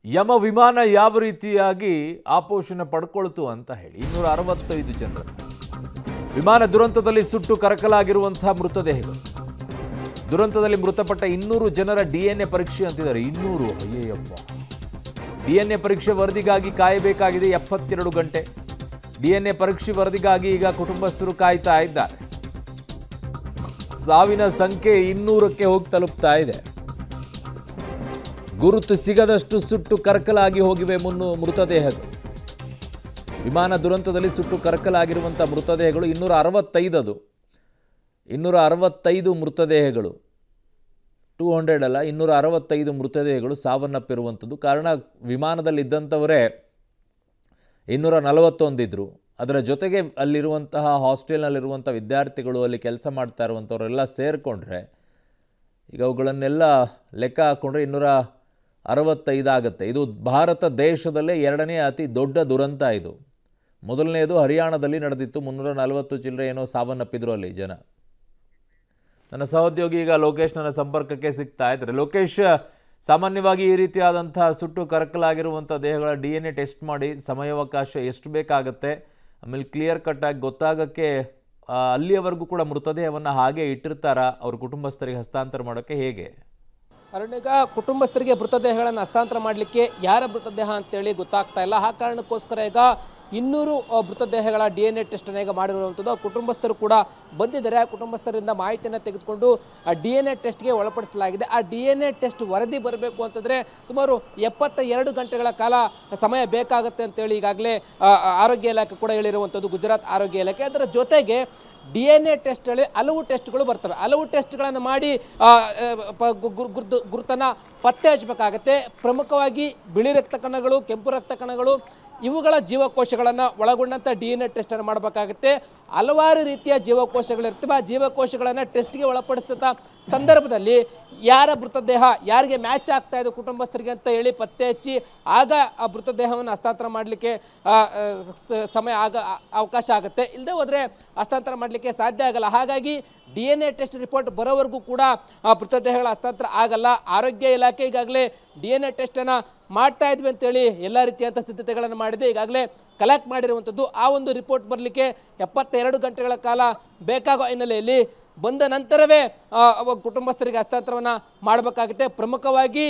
ಯಮ ವಿಮಾನ ಯಾವ ರೀತಿಯಾಗಿ ಆಪೋಷಣ ಪಡ್ಕೊಳ್ತು ಅಂತ ಹೇಳಿ 265 ಜನರ ವಿಮಾನ ದುರಂತದಲ್ಲಿ ಸುಟ್ಟು ಕರಕಲಾಗಿರುವಂತಹ ಮೃತದೇಹಗಳು. ದುರಂತದಲ್ಲಿ ಮೃತಪಟ್ಟ 200 ಜನರ ಡಿಎನ್ಎ ಪರೀಕ್ಷೆ ಅಂತಿದ್ದಾರೆ. 200 ಅಯ್ಯಯ್ಯಪ್ಪ. ಡಿಎನ್ಎ ಪರೀಕ್ಷೆ ವರದಿಗಾಗಿ ಕಾಯಬೇಕಾಗಿದೆ 72 ಗಂಟೆ. ಡಿಎನ್ಎ ಪರೀಕ್ಷೆ ವರದಿಗಾಗಿ ಈಗ ಕುಟುಂಬಸ್ಥರು ಕಾಯ್ತಾ ಇದ್ದಾರೆ. ಸಾವಿನ ಸಂಖ್ಯೆ 200ಕ್ಕೆ ಹೋಗಿ ತಲುಪ್ತಾ ಇದೆ. ಗುರುತು ಸಿಗದಷ್ಟು ಸುಟ್ಟು ಕರಕಲಾಗಿ ಹೋಗಿವೆ ಮೃತದೇಹಗಳು. ವಿಮಾನ ದುರಂತದಲ್ಲಿ ಸುಟ್ಟು ಕರಕಲಾಗಿರುವಂಥ ಮೃತದೇಹಗಳು 265. ಅದು 265 ಮೃತದೇಹಗಳು, 200 ಅಲ್ಲ, 265 ಮೃತದೇಹಗಳು ಸಾವನ್ನಪ್ಪಿರುವಂಥದ್ದು. ಕಾರಣ ವಿಮಾನದಲ್ಲಿದ್ದಂಥವರೇ 241 ಇದ್ದರು. ಅದರ ಜೊತೆಗೆ ಅಲ್ಲಿರುವಂತಹ ಹಾಸ್ಟೆಲ್ನಲ್ಲಿರುವಂಥ ವಿದ್ಯಾರ್ಥಿಗಳು, ಅಲ್ಲಿ ಕೆಲಸ ಮಾಡ್ತಾ ಇರುವಂಥವರೆಲ್ಲ ಸೇರಿಕೊಂಡ್ರೆ ಈಗ ಅವುಗಳನ್ನೆಲ್ಲ ಲೆಕ್ಕ ಹಾಕ್ಕೊಂಡ್ರೆ 265 ಆಗುತ್ತೆ. ಇದು ಭಾರತ ದೇಶದಲ್ಲೇ 2ನೇ ಅತಿ ದೊಡ್ಡ ದುರಂತ. ಇದು ಮೊದಲನೆಯದು ಹರಿಯಾಣದಲ್ಲಿ ನಡೆದಿತ್ತು. 340 ಚಿಲ್ಲರೆ ಏನೋ ಸಾವನ್ನಪ್ಪಿದ್ರು ಅಲ್ಲಿ ಜನ. ನನ್ನ ಸಹೋದ್ಯೋಗಿ ಈಗ ಲೋಕೇಶ್ ನನ್ನ ಸಂಪರ್ಕಕ್ಕೆ ಸಿಗ್ತಾ ಇದ್ದಾರೆ. ಲೋಕೇಶ್, ಸಾಮಾನ್ಯವಾಗಿ ಈ ರೀತಿಯಾದಂಥ ಸುಟ್ಟು ಕರಕಲಾಗಿರುವಂಥ ದೇಹಗಳ DNA ಟೆಸ್ಟ್ ಮಾಡಿ ಸಮಯಾವಕಾಶ ಎಷ್ಟು ಬೇಕಾಗುತ್ತೆ, ಆಮೇಲೆ ಕ್ಲಿಯರ್ ಕಟ್ ಆಗಿ ಗೊತ್ತಾಗೋಕ್ಕೆ ಅಲ್ಲಿಯವರೆಗೂ ಕೂಡ ಮೃತದೇಹವನ್ನು ಹಾಗೆ ಇಟ್ಟಿರ್ತಾರಾ ಅವ್ರ ಕುಟುಂಬಸ್ಥರಿಗೆ ಹಸ್ತಾಂತರ ಮಾಡೋಕ್ಕೆ ಹೇಗೆ? ಅರುಣಿಗ, ಕುಟುಂಬಸ್ಥರಿಗೆ ಮೃತದೇಹಗಳನ್ನು ಹಸ್ತಾಂತರ ಮಾಡಲಿಕ್ಕೆ ಯಾರ ಮೃತದೇಹ ಅಂತೇಳಿ ಗೊತ್ತಾಗ್ತಾ ಇಲ್ಲ. ಆ ಕಾರಣಕ್ಕೋಸ್ಕರ ಈಗ 200 ಮೃತದೇಹಗಳ DNA ಟೆಸ್ಟನ್ನು ಈಗ ಮಾಡಿರುವಂಥದ್ದು. ಕುಟುಂಬಸ್ಥರು ಕೂಡ ಬಂದಿದ್ದಾರೆ. ಕುಟುಂಬಸ್ಥರಿಂದ ಮಾಹಿತಿಯನ್ನು ತೆಗೆದುಕೊಂಡು ಆ DNA ಟೆಸ್ಟ್ಗೆ ಒಳಪಡಿಸಲಾಗಿದೆ. ಆ DNA ಟೆಸ್ಟ್ ವರದಿ ಬರಬೇಕು ಅಂತಂದರೆ ಸುಮಾರು 72 ಗಂಟೆಗಳ ಕಾಲ ಸಮಯ ಬೇಕಾಗುತ್ತೆ ಅಂತೇಳಿ ಈಗಾಗಲೇ ಆರೋಗ್ಯ ಇಲಾಖೆ ಕೂಡ ಹೇಳಿರುವಂಥದ್ದು, ಗುಜರಾತ್ ಆರೋಗ್ಯ ಇಲಾಖೆ. ಅದರ ಜೊತೆಗೆ DNA ಟೆಸ್ಟಲ್ಲಿ ಹಲವು ಟೆಸ್ಟ್ಗಳು ಬರ್ತವೆ. ಹಲವು ಟೆಸ್ಟ್ಗಳನ್ನು ಮಾಡಿ ಗುರುತನ್ನು ಪತ್ತೆ ಹಚ್ಚಬೇಕಾಗತ್ತೆ. ಪ್ರಮುಖವಾಗಿ ಬಿಳಿ ರಕ್ತ ಕಣಗಳು, ಕೆಂಪು ರಕ್ತ ಕಣಗಳು, ಇವುಗಳ ಜೀವಕೋಶಗಳನ್ನು ಒಳಗೊಂಡಂಥ DNA ಟೆಸ್ಟನ್ನು ಮಾಡಬೇಕಾಗುತ್ತೆ. ಹಲವಾರು ರೀತಿಯ ಜೀವಕೋಶಗಳಿರ್ತವೆ. ಆ ಜೀವಕೋಶಗಳನ್ನು ಟೆಸ್ಟ್ಗೆ ಒಳಪಡಿಸಿದ ಸಂದರ್ಭದಲ್ಲಿ ಯಾರ ಮೃತದೇಹ ಯಾರಿಗೆ ಮ್ಯಾಚ್ ಆಗ್ತಾ ಇದೆ ಕುಟುಂಬಸ್ಥರಿಗೆ ಅಂತ ಹೇಳಿ ಪತ್ತೆ ಹಚ್ಚಿ ಆಗ ಆ ಮೃತದೇಹವನ್ನು ಹಸ್ತಾಂತರ ಮಾಡಲಿಕ್ಕೆ ಸಮಯ ಅವಕಾಶ ಆಗುತ್ತೆ. ಇಲ್ಲದೆ ಹೋದರೆ ಹಸ್ತಾಂತರ ಮಾಡಲಿಕ್ಕೆ ಸಾಧ್ಯ ಆಗಲ್ಲ. ಹಾಗಾಗಿ DNA ಟೆಸ್ಟ್ ರಿಪೋರ್ಟ್ ಬರೋವರೆಗೂ ಕೂಡ ಆ ಮೃತದೇಹಗಳ ಹಸ್ತಾಂತರ ಆಗಲ್ಲ. ಆರೋಗ್ಯ ಇಲಾಖೆ ಈಗಾಗಲೇ DNA ಟೆಸ್ಟನ್ನು ಮಾಡ್ತಾ ಇದ್ವಿ ಅಂತೇಳಿ ಎಲ್ಲ ರೀತಿಯಂಥ ಸಿದ್ಧತೆಗಳನ್ನು ಮಾಡಿದೆ. ಈಗಾಗಲೇ ಕಲೆಕ್ಟ್ ಮಾಡಿರುವಂಥದ್ದು. ಆ ಒಂದು ರಿಪೋರ್ಟ್ ಬರಲಿಕ್ಕೆ 72 ಗಂಟೆಗಳ ಕಾಲ ಬೇಕಾಗೋ ಹಿನ್ನೆಲೆಯಲ್ಲಿ ಬಂದ ನಂತರವೇ ಕುಟುಂಬಸ್ಥರಿಗೆ ಹಸ್ತಾಂತರವನ್ನು ಮಾಡಬೇಕಾಗುತ್ತೆ. ಪ್ರಮುಖವಾಗಿ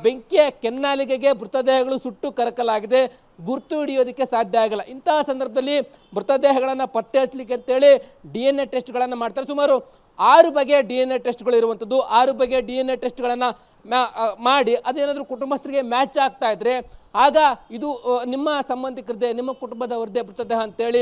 ಬೆಂಕಿಯ ಕೆನ್ನಾಲಿಗೆಗೆ ಮೃತದೇಹಗಳು ಸುಟ್ಟು ಕರಕಲಾಗಿದೆ, ಗುರುತು ಹಿಡಿಯೋದಕ್ಕೆ ಸಾಧ್ಯ ಆಗಲ್ಲ. ಇಂತಹ ಸಂದರ್ಭದಲ್ಲಿ ಮೃತದೇಹಗಳನ್ನು ಪತ್ತೆ ಹಚ್ಚಲಿಕ್ಕೆ ಅಂತೇಳಿ DNA ಟೆಸ್ಟ್ಗಳನ್ನು ಮಾಡ್ತಾರೆ. ಸುಮಾರು 6 ಬಗೆಯ DNA ಟೆಸ್ಟ್ಗಳು ಇರುವಂಥದ್ದು. 6 ಬಗೆಯ DNA ಟೆಸ್ಟ್ಗಳನ್ನು ಮಾಡಿ ಅದೇನಾದರೂ ಕುಟುಂಬಸ್ಥರಿಗೆ ಮ್ಯಾಚ್ ಆಗ್ತಾ ಇದ್ರೆ ಆಗ ಇದು ನಿಮ್ಮ ಸಂಬಂಧಿಕರದೇ, ನಿಮ್ಮ ಕುಟುಂಬದವರದೇ ಮೃತದೇಹ ಅಂತೇಳಿ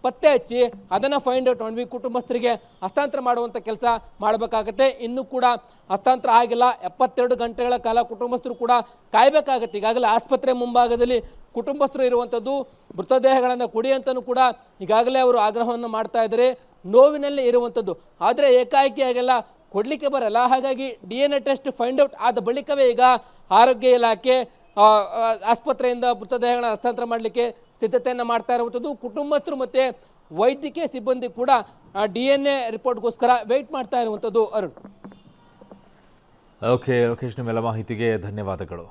ಪತ್ತೆ ಹಚ್ಚಿ ಅದನ್ನು ಫೈಂಡ್ ಔಟ್ ಮಾಡಿ ಕುಟುಂಬಸ್ಥರಿಗೆ ಹಸ್ತಾಂತರ ಮಾಡುವಂಥ ಕೆಲಸ ಮಾಡಬೇಕಾಗತ್ತೆ. ಇನ್ನೂ ಕೂಡ ಹಸ್ತಾಂತರ ಆಗಿಲ್ಲ. 72 ಗಂಟೆಗಳ ಕಾಲ ಕುಟುಂಬಸ್ಥರು ಕೂಡ ಕಾಯಬೇಕಾಗತ್ತೆ. ಈಗಾಗಲೇ ಆಸ್ಪತ್ರೆ ಮುಂಭಾಗದಲ್ಲಿ ಕುಟುಂಬಸ್ಥರು ಇರುವಂಥದ್ದು. ಮೃತದೇಹಗಳನ್ನು ಕೊಡಿ ಅಂತಲೂ ಕೂಡ ಈಗಾಗಲೇ ಅವರು ಆಗ್ರಹವನ್ನು ಮಾಡ್ತಾ ಇದ್ದಾರೆ. ನೋವಿನಲ್ಲೇ ಇರುವಂಥದ್ದು. ಆದರೆ ಏಕಾಏಕಿಯಾಗೆಲ್ಲ ಕೊಡಲಿಕ್ಕೆ ಬರಲ್ಲ. ಹಾಗಾಗಿ DNA ಟೆಸ್ಟ್ ಫೈಂಡ್ ಔಟ್ ಆದ ಬಳಿಕವೇ ಈಗ ಆರೋಗ್ಯ ಇಲಾಖೆ ಆಸ್ಪತ್ರೆಯಿಂದ ಮೃತದೇಹಗಳನ್ನು ಹಸ್ತಾಂತರ ಮಾಡಲಿಕ್ಕೆ ಸಿದ್ಧತೆಯನ್ನು ಮಾಡ್ತಾ ಇರುವಂಥದ್ದು. ಕುಟುಂಬಸ್ಥರು ಮತ್ತು ವೈದ್ಯಕೀಯ ಸಿಬ್ಬಂದಿ ಕೂಡ DNA ರಿಪೋರ್ಟ್ಗೋಸ್ಕರ ವೆಯ್ಟ್ ಮಾಡ್ತಾ ಇರುವಂಥದ್ದು. ಅರುಣ್. ಓಕೆ ಲೋಕೇಶ್, ನಿಮ್ಮೆಲ್ಲ ಮಾಹಿತಿಗೆ ಧನ್ಯವಾದಗಳು.